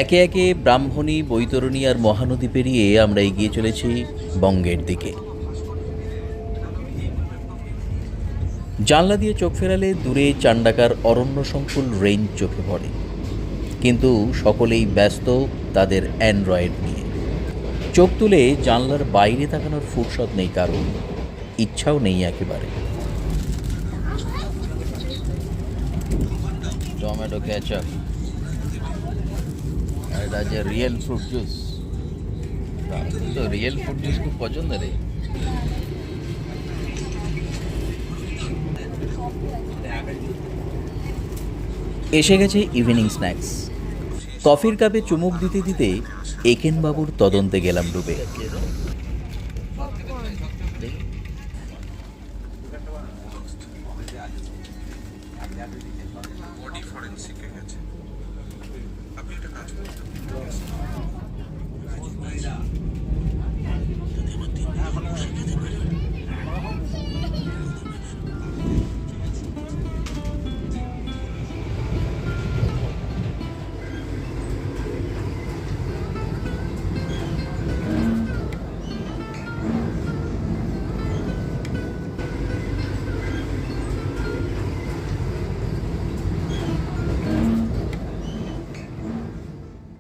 একে একে ব্রাহ্মণী, বৈতরণী আর মহানদী পেরিয়ে আমরা এগিয়ে চলেছি বঙ্গের দিকে। জানলা দিয়ে চোখ ফেরালে দূরে চান্ডাকার অরণ্য সংকুল রেঞ্জ চোখে পড়ে, কিন্তু সকলেই ব্যস্ত তাদের অ্যান্ড্রয়েড নিয়ে। চোখ তুলে জানলার বাইরে তাকানোর ফুরসত নেই কারণ, ইচ্ছাও নেই একেবারে। টমেটো কেচাপ, আর এটা যে রিয়েল ফ্রুট জুস। তো রিয়েল ফ্রুট জুস খুব পছন্দের। এসে গেছে ইভিনিং স্ন্যাক্স। কফির কাপে চুমুক দিতে দিতে একেনবাবুর তদন্তে গেলাম ডুবে।